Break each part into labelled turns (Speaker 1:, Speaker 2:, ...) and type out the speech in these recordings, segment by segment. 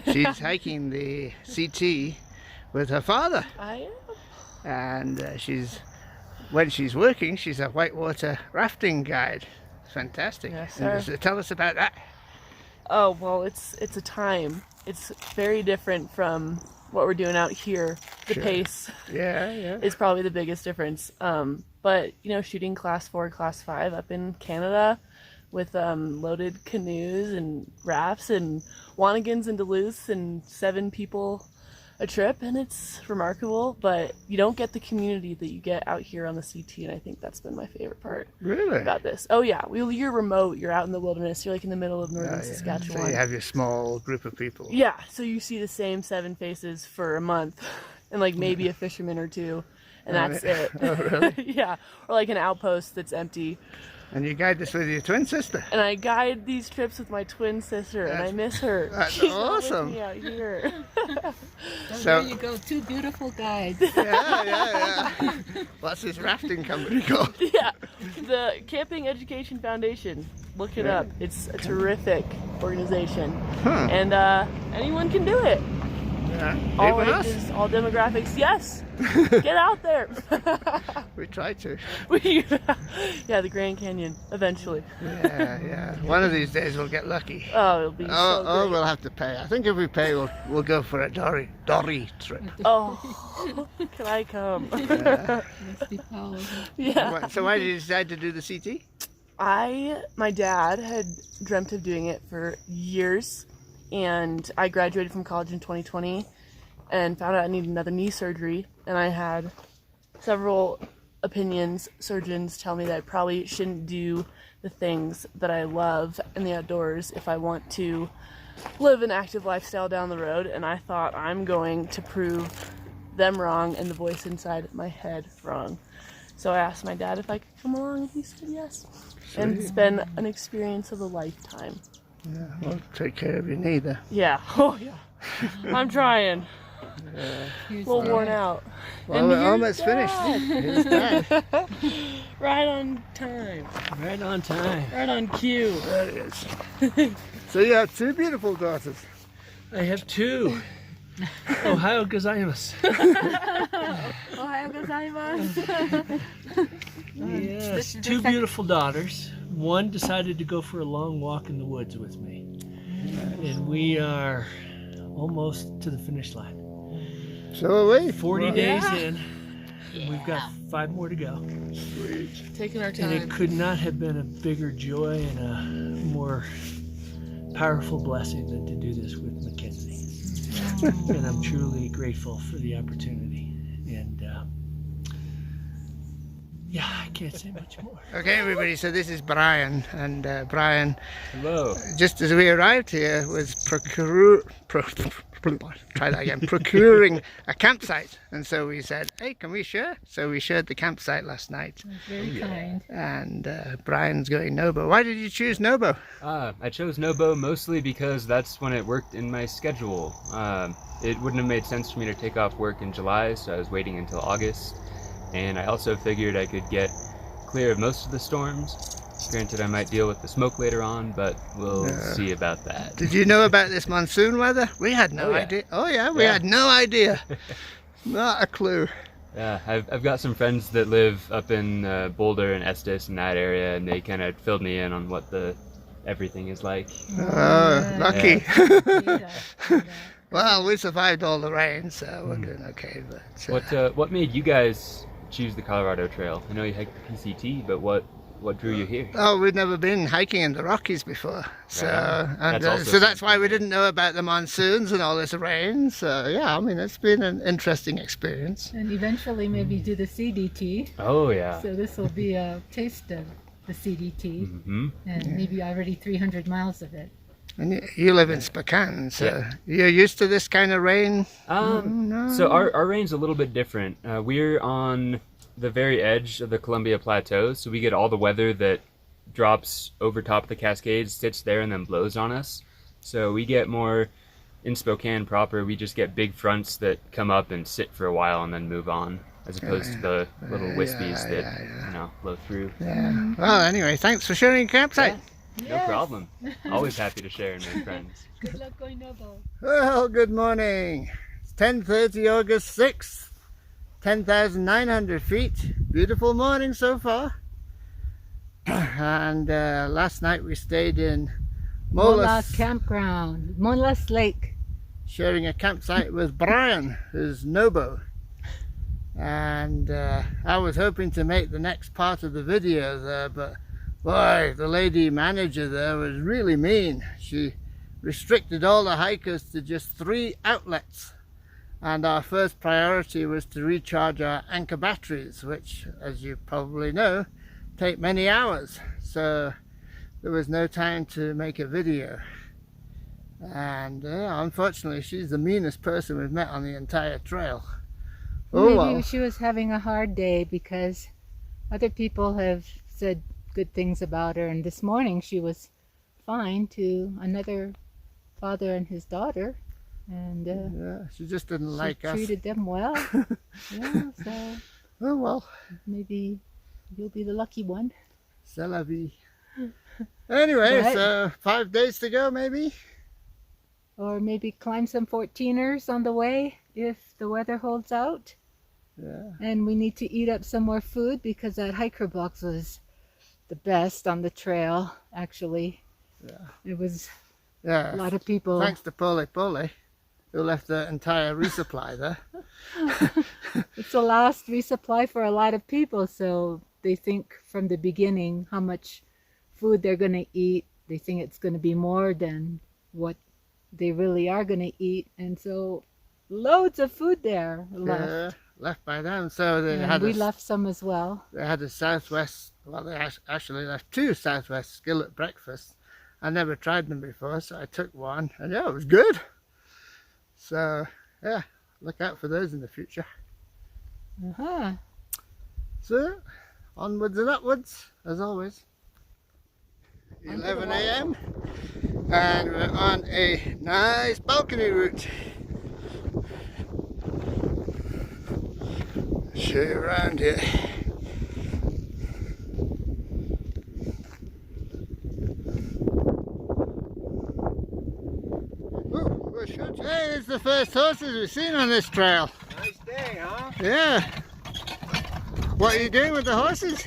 Speaker 1: She's hiking the CT with her father.
Speaker 2: I am.
Speaker 1: And when she's working, she's a whitewater rafting guide. Fantastic.
Speaker 2: Yes, sir.
Speaker 1: So tell us about that.
Speaker 2: Oh, well, it's a time. It's very different from what we're doing out here. The
Speaker 1: Sure.
Speaker 2: pace
Speaker 1: Yeah.
Speaker 2: is probably the biggest difference. But, shooting class 4, class 5 up in Canada with loaded canoes and rafts and Wanigans and Duluth and 7 people a trip, and it's remarkable, but you don't get the community that you get out here on the CT, and I think that's been my favorite part
Speaker 1: Really?
Speaker 2: about this. Oh yeah, you're remote, you're out in the wilderness, you're like in the middle of northern Saskatchewan.
Speaker 1: So you have your small group of people.
Speaker 2: Yeah, so you see the same 7 faces for a month, and like maybe a fisherman or 2, and that's it.
Speaker 1: Oh, really?
Speaker 2: Yeah, or like an outpost that's empty.
Speaker 1: And you guide this with your twin sister.
Speaker 2: And I guide these trips with my twin sister, and I miss her.
Speaker 1: That's
Speaker 2: She's
Speaker 1: awesome.
Speaker 2: not with me out here.
Speaker 3: So there you go, 2 beautiful guides.
Speaker 1: Yeah. What's this rafting company called?
Speaker 2: Yeah, the Camping Education Foundation. Look it up. It's a terrific organization, and anyone can do it.
Speaker 1: Yeah.
Speaker 2: All
Speaker 1: Even us?
Speaker 2: ages, all demographics. Yes, get out there.
Speaker 1: We try to.
Speaker 2: Yeah, the Grand Canyon eventually.
Speaker 1: Yeah. One of these days we'll get lucky.
Speaker 2: Oh, it'll be so great.
Speaker 1: We'll have to pay. I think if we pay, we'll go for a dory trip.
Speaker 2: Oh, can I come?
Speaker 3: Must be powerful.
Speaker 2: Yeah.
Speaker 1: So why did you decide to do the CT?
Speaker 2: My dad had dreamt of doing it for years, and I graduated from college in 2020 and found out I needed another knee surgery, and I had several surgeons tell me that I probably shouldn't do the things that I love in the outdoors if I want to live an active lifestyle down the road, and I thought I'm going to prove them wrong and the voice inside my head wrong. So I asked my dad if I could come along, and he said yes.
Speaker 1: Sweet.
Speaker 2: And it's been an experience of a lifetime.
Speaker 1: Yeah, well, take care of your knee there.
Speaker 2: Yeah. Oh, yeah. I'm trying. A little worn out.
Speaker 1: Well, we're almost finished. Here's Dad.
Speaker 2: Right on time.
Speaker 4: Right on time.
Speaker 2: Right on cue.
Speaker 1: There it is. So you have 2 beautiful daughters.
Speaker 4: I have 2. Ohio gozaimasu.
Speaker 3: Ohio gozaimasu.
Speaker 4: Yes, 2 beautiful daughters. One decided to go for a long walk in the woods with me. And we are almost to the finish line.
Speaker 1: So are we.
Speaker 4: 40 days in. And we've got 5 more to go.
Speaker 1: Sweet.
Speaker 2: Taking our
Speaker 4: And
Speaker 2: time.
Speaker 4: it could not have been a bigger joy and a more powerful blessing than to do this with Mackenzie. And I'm truly grateful for the opportunity. And yeah, I can't say much more.
Speaker 1: Okay, everybody, so this is Brian. And Brian,
Speaker 5: Hello.
Speaker 1: just as we arrived here, was procuring a campsite. And so we said, hey, can we share? So we shared the campsite last night.
Speaker 3: Very kind.
Speaker 1: And Brian's going Nobo. Why did you choose Nobo?
Speaker 5: I chose Nobo mostly because that's when it worked in my schedule. It wouldn't have made sense for me to take off work in July, so I was waiting until August. And I also figured I could get clear of most of the storms. Granted, I might deal with the smoke later on, but we'll see about that.
Speaker 1: Did you know about this monsoon weather? We had no idea. Oh yeah, we had no idea. Not a clue.
Speaker 5: Yeah, I've got some friends that live up in Boulder and Estes in that area, and they kind of filled me in on what everything is like.
Speaker 1: Oh, lucky.
Speaker 3: Yeah.
Speaker 1: Well, we survived all the rain, so we're doing okay. But
Speaker 5: What made you guys choose the Colorado Trail? I know you hiked the PCT, but what drew you here?
Speaker 1: Oh, we'd never been hiking in the Rockies before, so that's why we didn't know about the monsoons and all this rain. So yeah, I mean, it's been an interesting experience.
Speaker 3: And eventually maybe do the CDT.
Speaker 5: Oh yeah.
Speaker 3: So this will be a taste of the CDT.
Speaker 5: Mm-hmm.
Speaker 3: And maybe already 300 miles of it.
Speaker 1: And you live in Spokane, so you're used to this kind of rain? No.
Speaker 5: So our rain's a little bit different. We're on the very edge of the Columbia Plateau, so we get all the weather that drops over top of the Cascades, sits there, and then blows on us. So we get more, in Spokane proper, we just get big fronts that come up and sit for a while and then move on, as opposed to the little wispies that blow through.
Speaker 1: Yeah. Well, anyway, thanks for sharing your campsite.
Speaker 5: No problem. Always happy to share and make friends.
Speaker 3: Good luck going over.
Speaker 1: Well, good morning. It's 10:30 August 6th, 10,900 feet. Beautiful morning so far. And last night we stayed in
Speaker 3: Molas Campground, Molas Lake.
Speaker 1: sharing a campsite with Brian, who's Nobo. And I was hoping to make the next part of the video there, but boy, the lady manager there was really mean. She restricted all the hikers to just 3 outlets, and our first priority was to recharge our anchor batteries, which, as you probably know, take many hours, so there was no time to make a video. And unfortunately she's the meanest person we've met on the entire trail. Oh,
Speaker 3: Maybe
Speaker 1: well.
Speaker 3: she was having a hard day because other people have said good things about her, and this morning she was fine to another father and his daughter, and
Speaker 1: Yeah, she just didn't
Speaker 3: she
Speaker 1: like us.
Speaker 3: treated them well. Yeah, so
Speaker 1: Oh well,
Speaker 3: maybe you'll be the lucky one.
Speaker 1: c'est la vie. Anyway,
Speaker 3: Right.
Speaker 1: so 5 days to go maybe?
Speaker 3: Or maybe climb some 14ers on the way if the weather holds out.
Speaker 1: Yeah.
Speaker 3: And we need to eat up some more food because that hiker box was the best on the trail, actually.
Speaker 1: Yeah.
Speaker 3: It was
Speaker 1: Yeah.
Speaker 3: a lot of people.
Speaker 1: Thanks to Pole, who left the entire resupply there.
Speaker 3: It's the last resupply for a lot of people, so they think from the beginning how much food they're going to eat. They think it's going to be more than what they really are going to eat, and so loads of food there left.
Speaker 1: Yeah, left by them. So they
Speaker 3: And
Speaker 1: had
Speaker 3: we
Speaker 1: a,
Speaker 3: left some as well.
Speaker 1: They had a Southwest. Well, they actually left 2 Southwest skillet breakfasts. I never tried them before, so I took one, and yeah, it was good. So yeah, look out for those in the future.
Speaker 3: Uh-huh.
Speaker 1: So onwards and upwards, as always. 11 a.m. and we're on a nice balcony route. Show you around here. Ooh, we're short. Hey, it's the first horses we've seen on this trail.
Speaker 6: Nice day, huh?
Speaker 1: Yeah. What are you doing with the horses?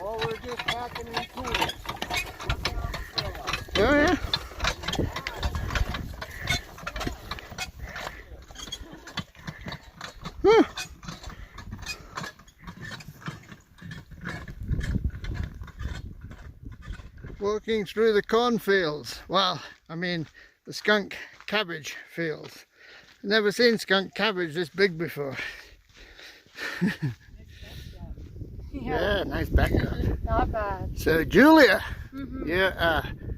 Speaker 6: Well, we're just packing and cooling.
Speaker 1: Oh yeah. Huh. Walking through the cornfields. Well, I mean the skunk cabbage fields. I've never seen skunk cabbage this big before. Yeah, nice backyard.
Speaker 2: Not bad.
Speaker 1: So Julia, you're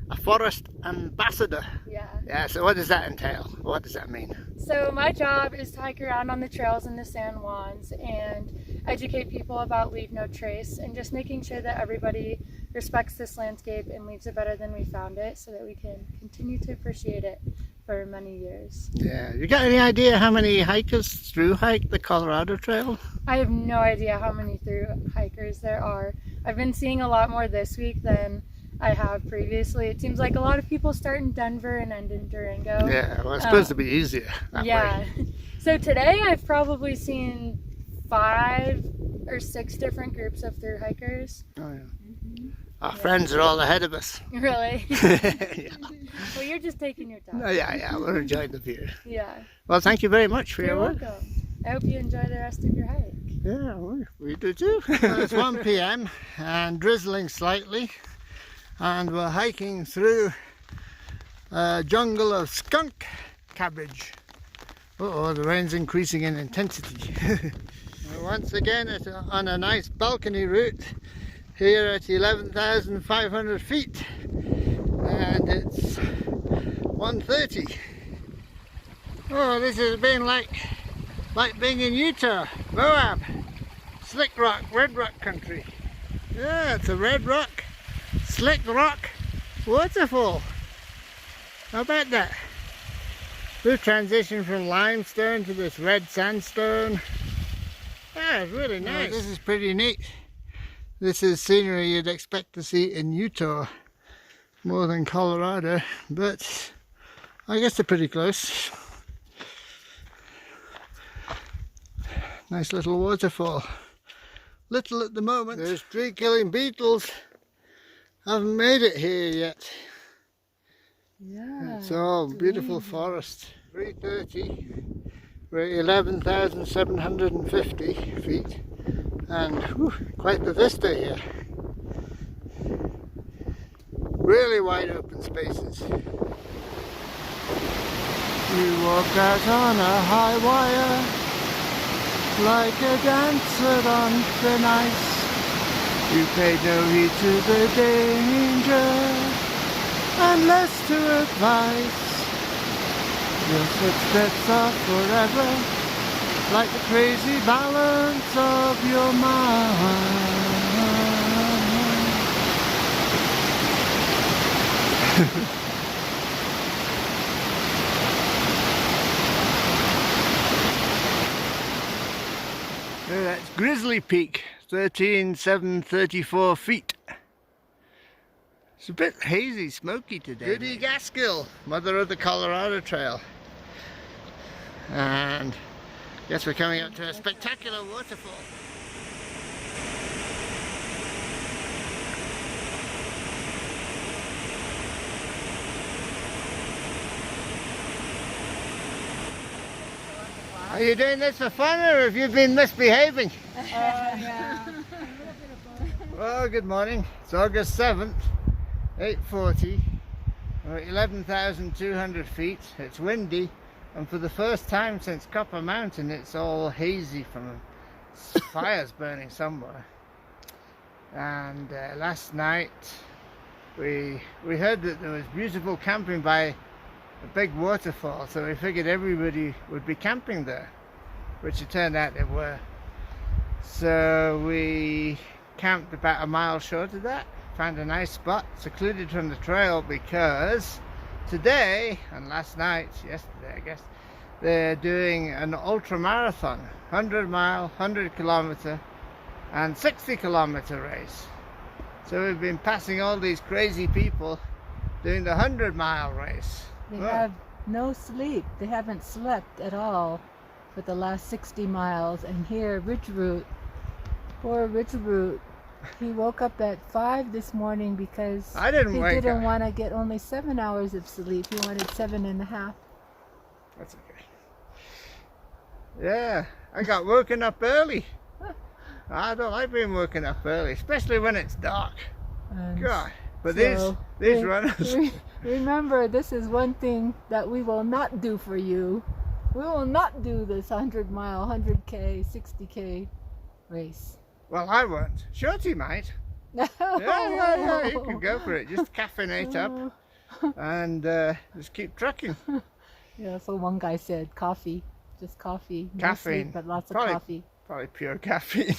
Speaker 1: a forest ambassador.
Speaker 2: Yeah.
Speaker 1: Yeah, so what does that entail? What does that mean?
Speaker 2: So my job is to hike around on the trails in the San Juans and educate people about leave no trace, and just making sure that everybody respects this landscape and leaves it better than we found it, so that we can continue to appreciate it for many years.
Speaker 1: Yeah, you got any idea how many hikers through hike the Colorado Trail?
Speaker 2: I have no idea how many through hikers there are. I've been seeing a lot more this week than I have previously. It seems like a lot of people start in Denver and end in Durango.
Speaker 1: Yeah, well, it's supposed to be easier that
Speaker 2: Yeah.
Speaker 1: way.
Speaker 2: So today I've probably seen 5 or 6 different groups of through hikers.
Speaker 1: Oh, yeah. Our friends are all ahead of us.
Speaker 2: Really?
Speaker 1: Yeah.
Speaker 2: Well, you're just taking your time.
Speaker 1: Oh, yeah, we're enjoying the view.
Speaker 2: Yeah.
Speaker 1: Well, thank you very much for
Speaker 2: You're
Speaker 1: your work.
Speaker 2: welcome. I hope you enjoy the rest of your hike.
Speaker 1: Yeah, we do too. Well, it's 1 p.m. and drizzling slightly, and we're hiking through a jungle of skunk cabbage. Uh-oh, the rain's increasing in intensity. Once again, it's on a nice balcony route here at 11,500 feet, and it's 1:30. Oh, this has been like being in Utah, Moab, Slick Rock, Red Rock country. Yeah, it's a red rock, slick rock waterfall. How about that? We've transitioned from limestone to this red sandstone. Yeah, it's really nice. This is pretty neat. This is scenery you'd expect to see in Utah. more than Colorado, but I guess they're pretty close. Nice little waterfall. Little at the moment. Those tree-killing beetles haven't made it here yet.
Speaker 3: Yeah.
Speaker 1: It's all beautiful forest. 3:30. We're at 11,750 feet, and whew, quite the vista here. Really wide open spaces. You walk out on a high wire, like a dancer on thin ice. You pay no heed to the danger, and less to advice. Your footsteps are forever, like the crazy balance of your mind. That's Grizzly Peak, 13,734 feet. It's a bit hazy, smoky today. Goody Gaskill, mother of the Colorado Trail. And yes, we're coming up to a spectacular waterfall. Are you doing this for fun, or have you been misbehaving?
Speaker 3: Yeah.
Speaker 1: Well, good morning. It's August 7th, 8:40. We're at 11,200 feet. It's windy, and for the first time since Copper Mountain, it's all hazy from fires burning somewhere. And last night we heard that there was beautiful camping by a big waterfall, so we figured everybody would be camping there, which it turned out they were. So we camped about a mile short of that, found a nice spot secluded from the trail, because today and yesterday I guess, they're doing an ultra marathon, 100-mile, 100-kilometer and 60-kilometer race. So we've been passing all these crazy people doing the 100-mile race.
Speaker 3: They have no sleep. They haven't slept at all for the last 60 miles. And here, poor Rich Root, he woke up at 5 this morning because
Speaker 1: I didn't
Speaker 3: he
Speaker 1: wake
Speaker 3: didn't
Speaker 1: up.
Speaker 3: want to get only 7 hours of sleep. He wanted 7.5.
Speaker 1: That's okay. Yeah, I got woken up early. I don't like being woken up early, especially when it's dark.
Speaker 3: And
Speaker 1: God, but
Speaker 3: so
Speaker 1: these runners.
Speaker 3: Remember, this is one thing that we will not do for you. We will not do this 100-mile, 100K, 60K race.
Speaker 1: Well, I won't. Shorty might. Yeah, you can go for it. Just caffeinate up and just keep trucking.
Speaker 3: Yeah, so one guy said coffee, just coffee. No
Speaker 1: Caffeine.
Speaker 3: sleep, but lots of
Speaker 1: Probably-
Speaker 3: coffee.
Speaker 1: Probably pure caffeine.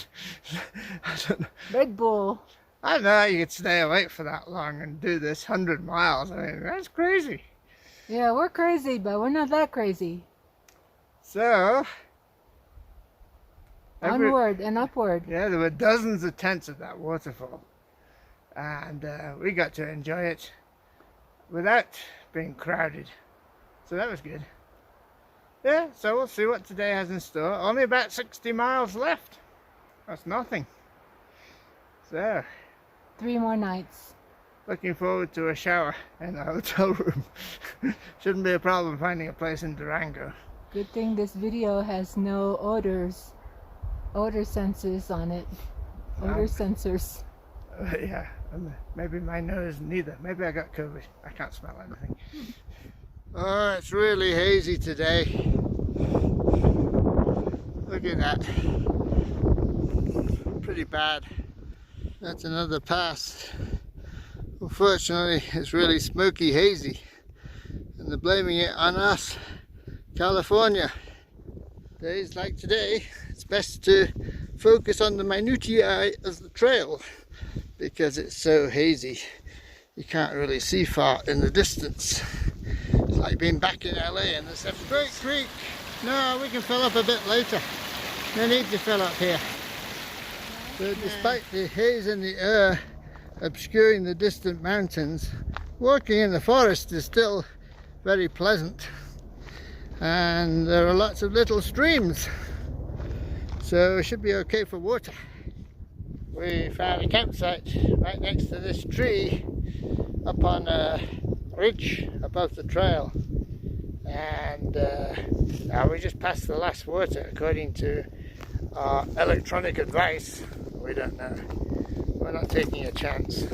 Speaker 1: I don't know.
Speaker 3: Red Bull.
Speaker 1: I don't know how you could stay awake for that long and do this 100 miles. I mean, that's crazy.
Speaker 3: Yeah, we're crazy, but we're not that crazy.
Speaker 1: So,
Speaker 3: Onward and upward.
Speaker 1: yeah, there were dozens of tents at that waterfall, and we got to enjoy it without being crowded. So that was good. Yeah, so we'll see what today has in store. Only about 60 miles left. That's nothing. So,
Speaker 3: 3 more nights.
Speaker 1: looking forward to a shower in the hotel room. Shouldn't be a problem finding a place in Durango.
Speaker 3: Good thing this video has no odor sensors on it. Odor sensors.
Speaker 1: Yeah, and maybe my nose neither. Maybe I got COVID. I can't smell anything. Oh, it's really hazy today. Look at that. Pretty bad. That's another pass. Unfortunately, it's really smoky hazy, and they're blaming it on us, California. Days like today, it's best to focus on the minutiae of the trail, because it's so hazy. You can't really see far in the distance. It's like being back in LA and there's a straight creek. No, we can fill up a bit later. No need to fill up here. So despite the haze in the air obscuring the distant mountains, Walking in the forest is still very pleasant, and there are lots of little streams, so it should be okay for water. We found a campsite right next to this tree up on a ridge above the trail, and we just passed the last water according to our electronic advice. We don't know, we're not taking a chance.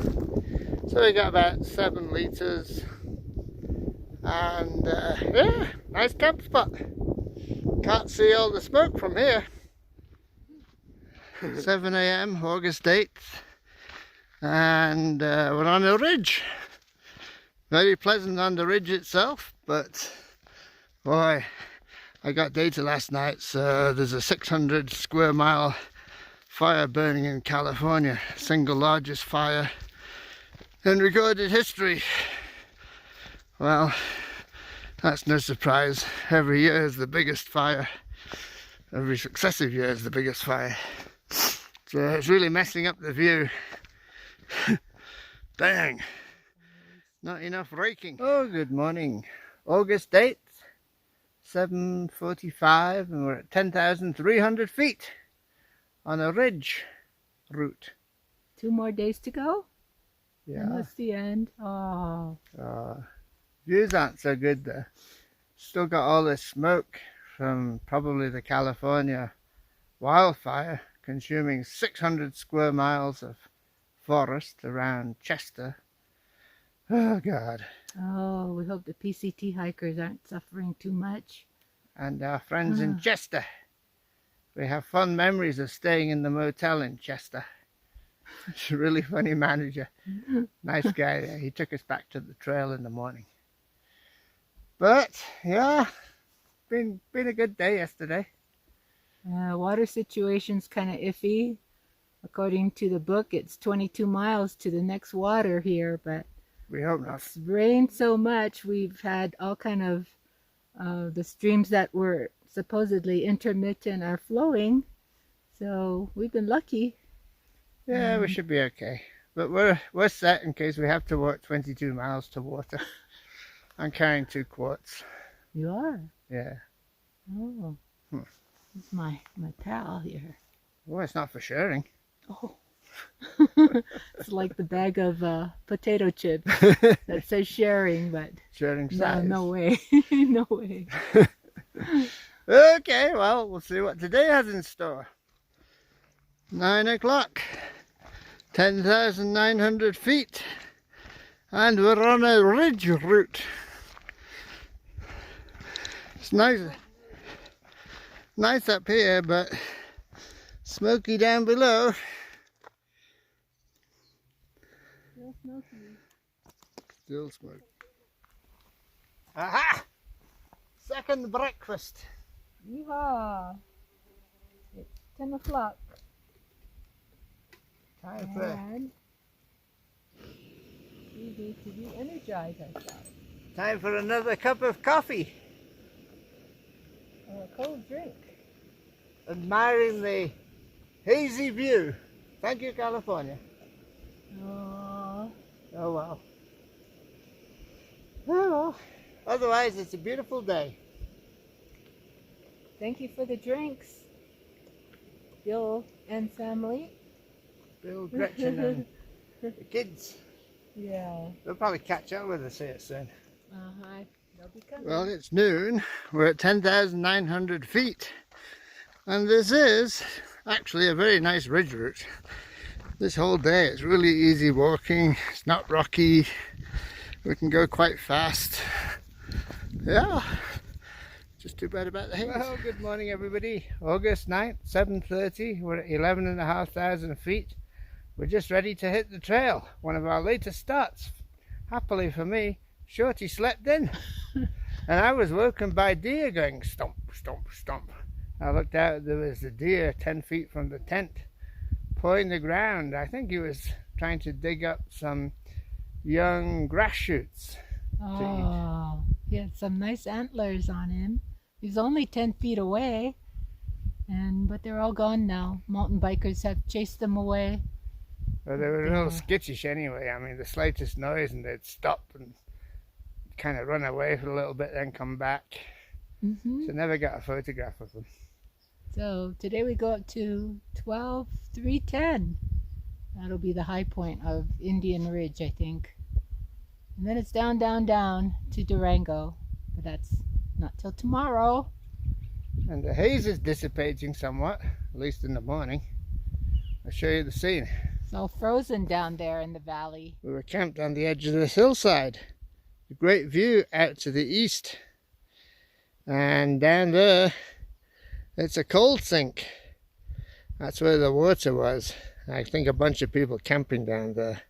Speaker 1: So we got about 7 litres, and yeah, nice camp spot. Can't see all the smoke from here. 7 AM, August 8th, and we're on a ridge. Very pleasant on the ridge itself, but boy, I got data last night, so there's a 600 square mile fire burning in California, single largest fire in recorded history. Well, that's no surprise. Every year is the biggest fire. Every successive year is the biggest fire. So it's really messing up the view. Dang. Not enough raking. Oh, good morning. August 8th, 7:45, and we're at 10,300 feet on a ridge route.
Speaker 3: 2 more days to go?
Speaker 1: Yeah.
Speaker 3: And that's the end. Oh.
Speaker 1: Views aren't so good though. Still got all this smoke from probably the California wildfire, consuming 600 square miles of forest around Chester. Oh God.
Speaker 3: Oh, we hope the PCT hikers aren't suffering too much.
Speaker 1: And our friends in Chester. We have fond memories of staying in the motel in Chester. It's a really funny manager. Nice guy there. He took us back to the trail in the morning. But yeah, been a good day yesterday.
Speaker 3: Water situation's kind of iffy. According to the book, it's 22 miles to the next water here, but
Speaker 1: We hope not.
Speaker 3: it's rained so much. We've had all kind of the streams that were supposedly intermittent are flowing, so we've been lucky.
Speaker 1: Yeah, we should be okay. But we're set in case we have to walk 22 miles to water. I'm carrying 2 quarts.
Speaker 3: You are?
Speaker 1: Yeah.
Speaker 3: Oh. It's my pal here.
Speaker 1: Well, it's not for sharing.
Speaker 3: Oh. It's like the bag of potato chips that says sharing, but
Speaker 1: Sharing size.
Speaker 3: no way. No way.
Speaker 1: Okay, well, we'll see what today has in store. 9 o'clock. 10,900 feet. And we're on a ridge route. It's nice up here, but smoky down below.
Speaker 3: Still smoky.
Speaker 1: Still smoky. Aha! Second breakfast.
Speaker 3: Yeehaw! It's 10 o'clock.
Speaker 1: Time for
Speaker 3: And we need to re-energize ourselves.
Speaker 1: Time for another cup of coffee.
Speaker 3: Or a cold drink.
Speaker 1: Admiring the hazy view. Thank you, California.
Speaker 3: Aww.
Speaker 1: Oh well. Oh well. Otherwise, it's a beautiful day.
Speaker 3: Thank you for the drinks, Bill and family.
Speaker 1: Bill, Gretchen, and the kids.
Speaker 3: Yeah.
Speaker 1: They'll probably catch up with us here soon.
Speaker 3: They'll be coming.
Speaker 1: Well, it's noon. We're at 10,900 feet. And this is actually a very nice ridge route. This whole day it's really easy walking. It's not rocky. We can go quite fast. Yeah. Just too bad about the haze. Well, good morning everybody. August 9th, 7:30. We're at 11,500 feet. We're just ready to hit the trail. One of our latest starts. Happily for me, Shorty slept in. And I was woken by deer going stomp, stomp, stomp. I looked out, there was a deer 10 feet from the tent, pawing the ground. I think he was trying to dig up some young grass shoots to eat.
Speaker 3: Oh, he had some nice antlers on him. He's only 10 feet away, but they're all gone now. Mountain bikers have chased them away.
Speaker 1: Well, they were real skittish anyway. I mean, the slightest noise and they'd stop and kind of run away for a little bit, then come back. So never got a photograph of them.
Speaker 3: So today we go up to 12,310. That'll be the high point of Indian Ridge, I think. And then it's down, down, down to Durango. But that's not till tomorrow.
Speaker 1: And the haze is dissipating somewhat, at least in the morning. I'll show you the scene.
Speaker 3: It's all frozen down there in the valley.
Speaker 1: We were camped on the edge of this hillside. A great view out to the east. And down there, it's a cold sink. That's where the water was. I think a bunch of people camping down there.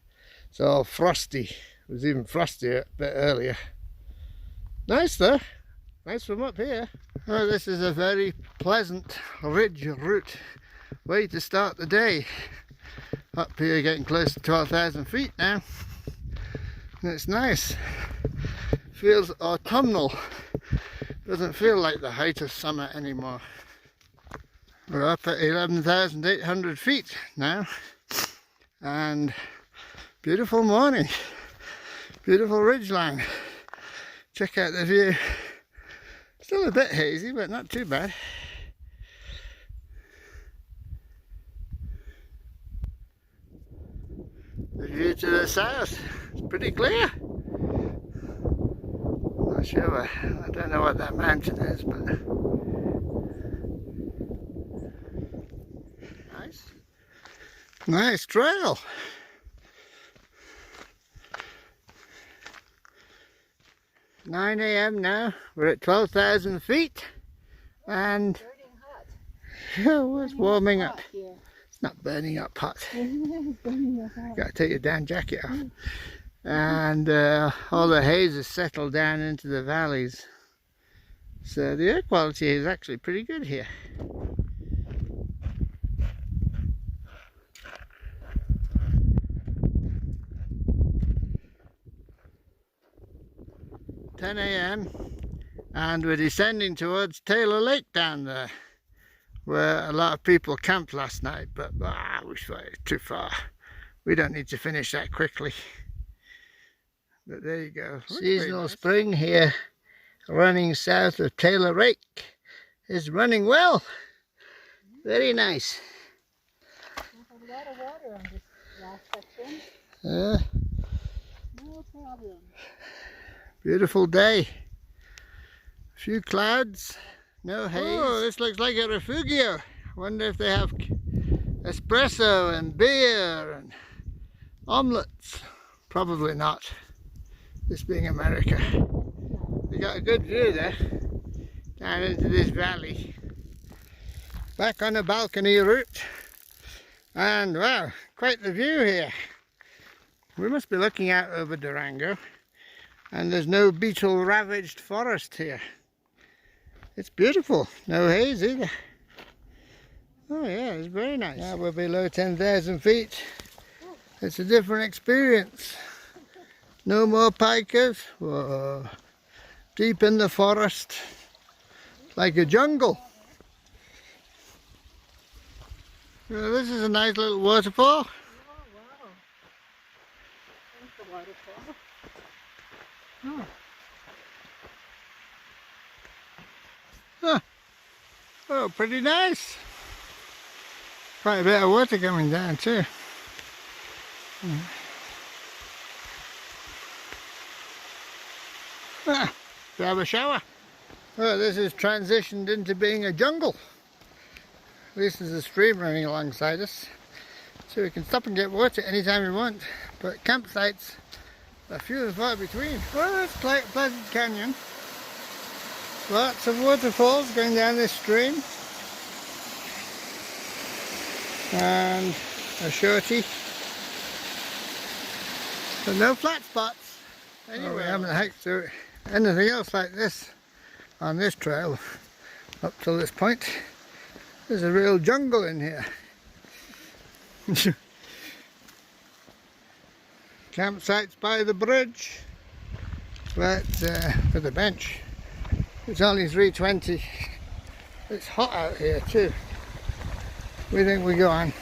Speaker 1: It's all frosty. It was even frostier a bit earlier. Nice though. Nice from up here. Oh, this is a very pleasant ridge route. Way to start the day. Up here getting close to 12,000 feet now. And it's nice. Feels autumnal. Doesn't feel like the height of summer anymore. We're up at 11,800 feet now. And beautiful morning. Beautiful ridgeline. Check out the view. Still a bit hazy, but not too bad. The view to the south is pretty clear. Not sure, I don't know what that mountain is, but nice. Nice trail. "9 a.m. now, we're at 12,000 feet and it's warming up. It's not burning up hot. Gotta take your down jacket off. And all the haze has settled down into the valleys. So the air quality is actually pretty good here. "10 a.m. and we're descending towards Taylor Lake down there, where a lot of people camped last night, but we thought it was too far. We don't need to finish that quickly. But there you go. Seasonal spring here, running south of Taylor Lake, is running well. Very nice.
Speaker 3: There's a lot of water on this last section. No problem.
Speaker 1: Beautiful day. A few clouds, no haze. Oh, this looks like a refugio. Wonder if they have espresso and beer and omelets. Probably not, this being America. We got a good view there, down into this valley. Back on a balcony route. And wow, quite the view here. We must be looking out over Durango. And there's no beetle ravaged forest here. It's beautiful, no haze either. Oh yeah, it's very nice. Now we're below 10,000 feet. It's a different experience. No more pikers. Whoa. Deep in the forest, like a jungle. Well, this is a nice little waterfall.
Speaker 3: Oh, wow. There's the waterfall. Oh.
Speaker 1: Huh. Oh, pretty nice. Quite a bit of water coming down too. Have a shower. Oh, this has transitioned into being a jungle. At least there's a stream running alongside us, so we can stop and get water anytime we want. But campsites are few and far between. Well, it's quite Pleasant Canyon. Lots of waterfalls going down this stream. And a shorty. But no flat spots. Anyway, we haven't hiked through anything else like this on this trail up till this point. There's a real jungle in here. Campsites by the bridge, but for the bench. It's only 3:20. It's hot out here too. We think we go on.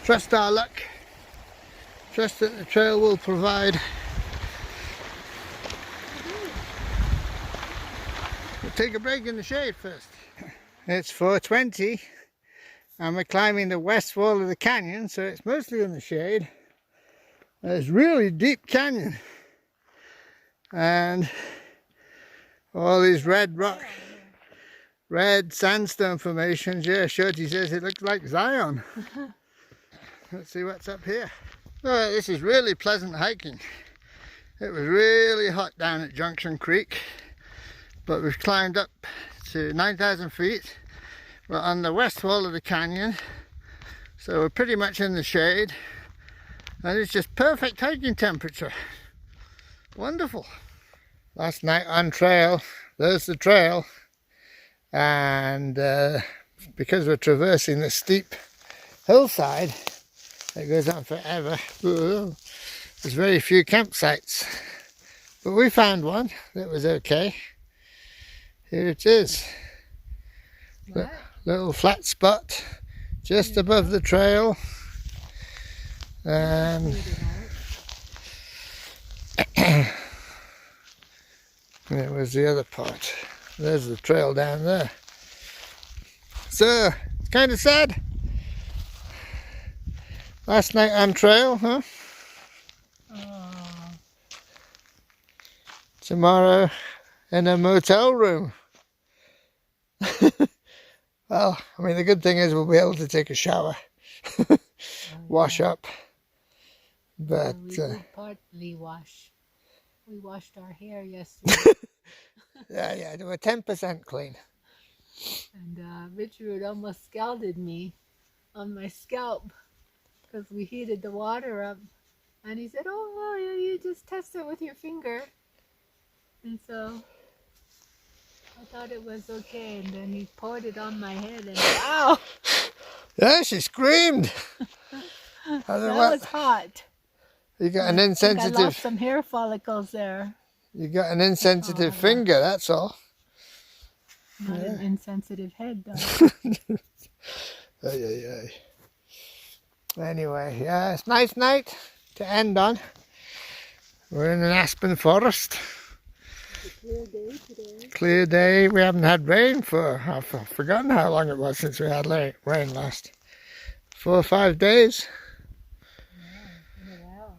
Speaker 1: Trust our luck Trust that the trail will provide. We'll take a break in the shade first. It's 4:20 and we're climbing the west wall of the canyon, so it's mostly in the shade. It's really deep canyon and all these red sandstone formations. Yeah, Shorty says it looks like Zion. Let's see what's up here. Oh, this is really pleasant hiking. It was really hot down at Junction Creek, but we've climbed up to 9,000 feet. We're on the west wall of the canyon, so we're pretty much in the shade, and it's just perfect hiking temperature. Wonderful. Last night on trail, there's the trail, and because we're traversing the steep hillside, it goes on forever. There's very few campsites, but we found one that was okay. Here it is.
Speaker 3: Wow.
Speaker 1: Little flat spot just above the trail, and there was the other part. There's the trail down there. So it's kind of sad. Last night on trail, huh?
Speaker 3: Oh,
Speaker 1: Tomorrow in a motel room. Well, I mean, the good thing is we'll be able to take a shower, wash up. But
Speaker 3: we did partly wash. We washed our hair yesterday,
Speaker 1: yeah, they were 10% clean.
Speaker 3: and Richard almost scalded me on my scalp because we heated the water up, and he said, "Oh, well, you just test it with your finger," and so I thought it was okay, and then he poured it on my head, and wow,
Speaker 1: Yeah, she screamed.
Speaker 3: that was hot.
Speaker 1: You got an
Speaker 3: I
Speaker 1: insensitive.
Speaker 3: lost some hair follicles there.
Speaker 1: You got an insensitive finger. That's all.
Speaker 3: Not an insensitive head, though.
Speaker 1: Ay. Anyway, yeah, it's a nice night to end on. We're in an aspen forest.
Speaker 3: Clear day today.
Speaker 1: Clear day. We haven't had rain for, I've forgotten how long it was since we had rain last. 4 or 5 days.
Speaker 3: Wow.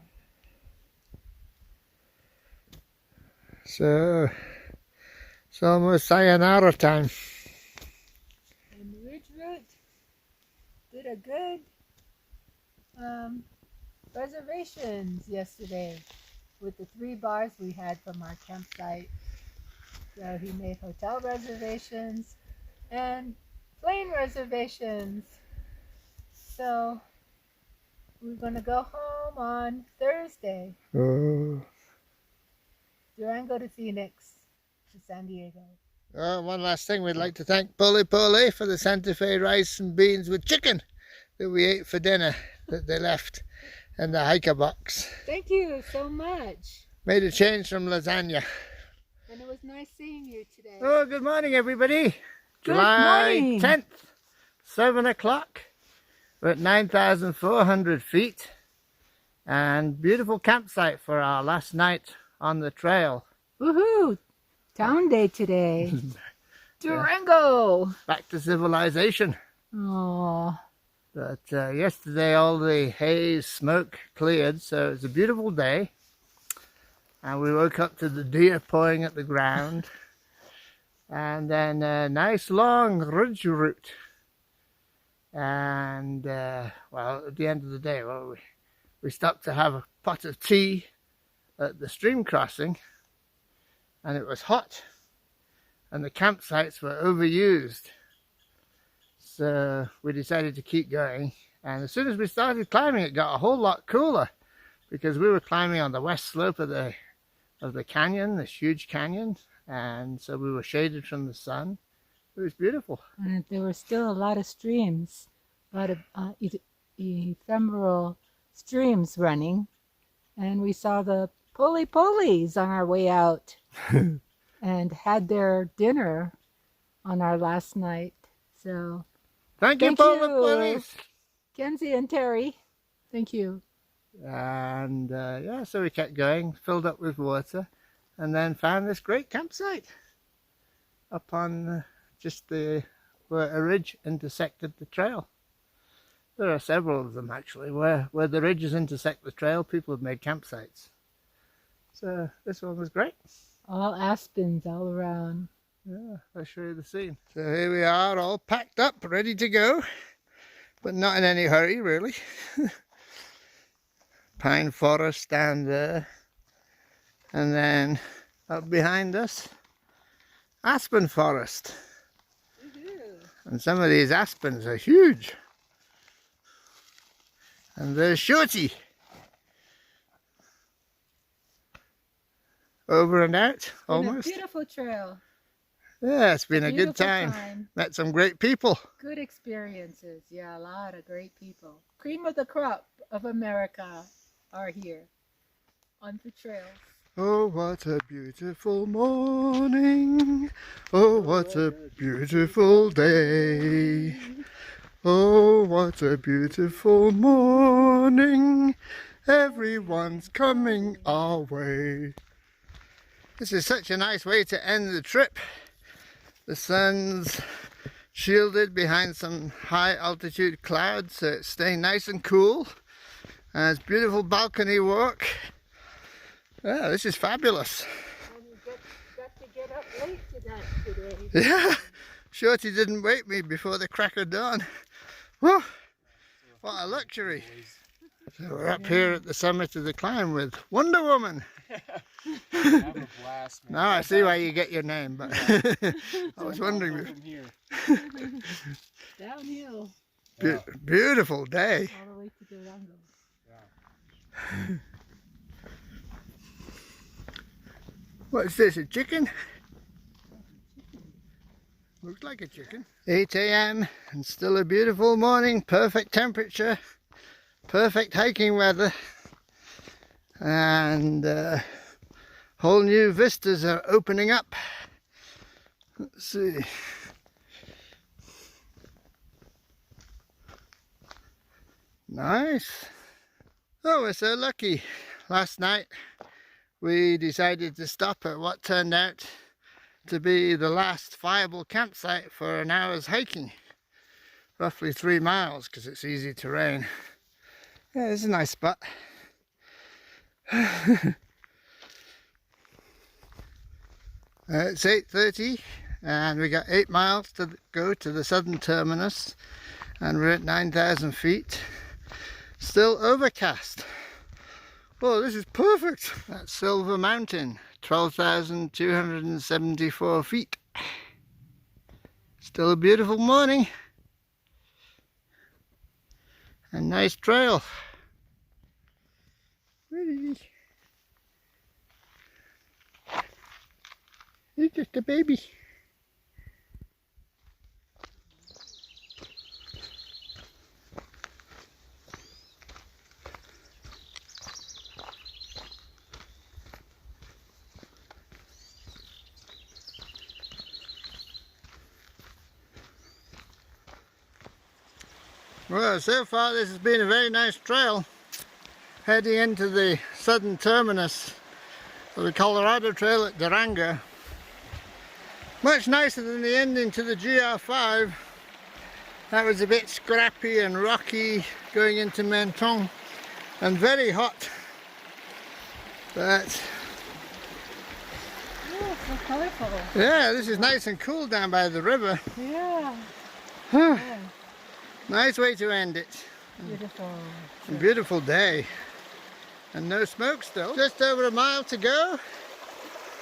Speaker 1: So it's almost sayonara time.
Speaker 3: And Richard did a good reservations yesterday with the 3 bars we had from our campsite. So he made hotel reservations and plane reservations. So we're going to go home on Thursday.
Speaker 1: Oh.
Speaker 3: Durango to Phoenix to San Diego.
Speaker 1: One last thing, we'd like to thank Poli Poli for the Santa Fe rice and beans with chicken that we ate for dinner that they left in the hiker box.
Speaker 3: Thank you so much.
Speaker 1: Made a change from lasagna.
Speaker 3: And it was nice seeing you today.
Speaker 1: Oh, good morning, everybody.
Speaker 3: Good
Speaker 1: July
Speaker 3: morning.
Speaker 1: 10th, 7 o'clock. We're at 9,400 feet. And beautiful campsite for our last night on the trail.
Speaker 3: Woohoo! Town day today. Durango!
Speaker 1: Back to civilization.
Speaker 3: Oh,
Speaker 1: But yesterday all the haze, smoke cleared, so it's a beautiful day. And we woke up to the deer pawing at the ground. And then a nice long ridge route. And, well, at the end of the day, well, we stopped to have a pot of tea at the stream crossing. And it was hot. And the campsites were overused. So we decided to keep going. And as soon as we started climbing, it got a whole lot cooler. Because we were climbing on the west slope of the canyon, this huge canyon. And so we were shaded from the sun. It was beautiful.
Speaker 3: and there were still a lot of streams, a lot of ephemeral streams running. And we saw the Polies on our way out and had their dinner on our last night. So
Speaker 1: Thank you,
Speaker 3: Thank
Speaker 1: Poli
Speaker 3: you.
Speaker 1: Polis.
Speaker 3: Kenzie and Terry, thank you.
Speaker 1: And yeah, so we kept going, filled up with water, and then found this great campsite up on just where a ridge intersected the trail. There are several of them actually, where the ridges intersect the trail, people have made campsites. So this one was great.
Speaker 3: All aspens all around.
Speaker 1: Yeah, I'll show you the scene. So here we are, all packed up, ready to go, but not in any hurry really. Pine forest down there, and then up behind us, aspen forest. And some of these aspens are huge. And there's Shorty. Over and out, almost.
Speaker 3: A beautiful trail.
Speaker 1: Yeah, it's been a good
Speaker 3: Beautiful
Speaker 1: time. Met some great people.
Speaker 3: Good experiences. Yeah, a lot of great people. Cream of the crop of America are here on the trails.
Speaker 1: Oh, what a beautiful morning. Oh, what a beautiful day. Oh, what a beautiful morning. Everyone's coming our way. This is such a nice way to end the trip. The sun's shielded behind some high altitude clouds, so it's staying nice and cool. And it's beautiful balcony walk. Yeah, this is fabulous.
Speaker 3: And you got to get up late to that today.
Speaker 1: Yeah, Shorty didn't wake me before the crack of dawn. Whew, what a luxury. So we're up here at the summit of the climb with Wonder Woman.
Speaker 6: Have a blast, man.
Speaker 1: Now I see why you get your name, but I was wondering.
Speaker 3: Downhill.
Speaker 1: Beautiful day.
Speaker 3: All the way to Durango.
Speaker 1: What's this, a chicken? Looks like a chicken. 8 a.m. and still a beautiful morning, perfect temperature, perfect hiking weather, and whole new vistas are opening up. Let's see. Nice. Oh, we're so lucky. Last night we decided to stop at what turned out to be the last viable campsite for an hour's hiking. Roughly 3 miles because it's easy terrain. Yeah, it's a nice spot. It's 8:30 and we got 8 miles to go to the southern terminus, and we're at 9,000 feet. Still overcast. Oh, this is perfect. That's Silver Mountain, 12,274 feet. Still a beautiful morning. A nice trail. Where is he? He's just a baby. Well, so far this has been a very nice trail heading into the southern terminus of the Colorado Trail at Durango. Much nicer than the ending to the GR5. That was a bit scrappy and rocky going into Menton and very hot. But
Speaker 3: Oh, so colorful.
Speaker 1: yeah, this is nice and cool down by the river.
Speaker 3: Yeah.
Speaker 1: Huh.
Speaker 3: Yeah.
Speaker 1: Nice way to end it.
Speaker 3: Beautiful.
Speaker 1: A beautiful day. And no smoke still. Just over a mile to go.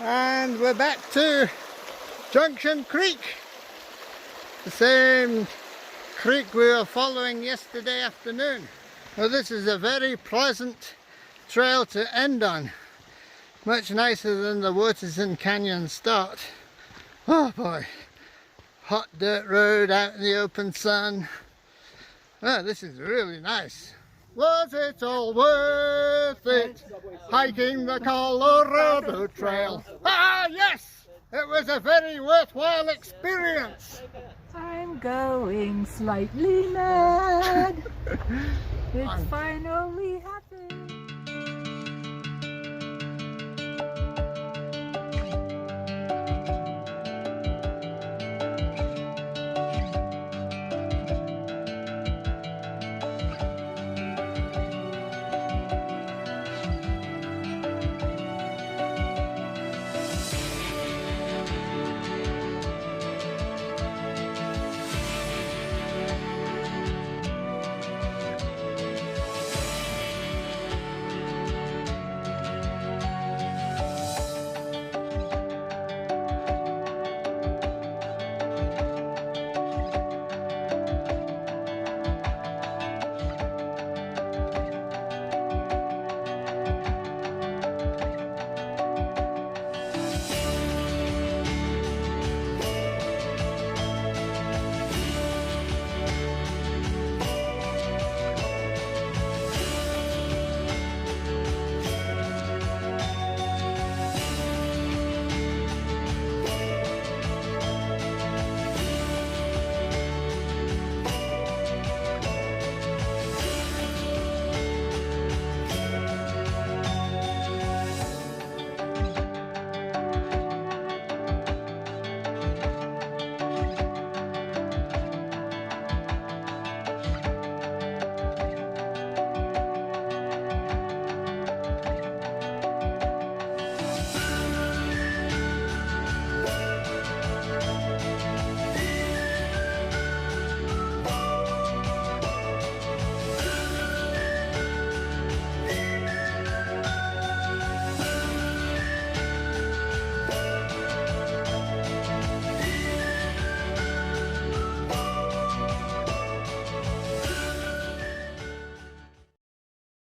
Speaker 1: And we're back to Junction Creek. The same creek we were following yesterday afternoon. Well, this is a very pleasant trail to end on. Much nicer than the Waterson Canyon start. Oh boy. Hot dirt road out in the open sun. Oh, this is really nice. Was it all worth it, hiking the Colorado Trail? Ah, yes! It was a very worthwhile experience.
Speaker 3: I'm going slightly mad. It's finally happening.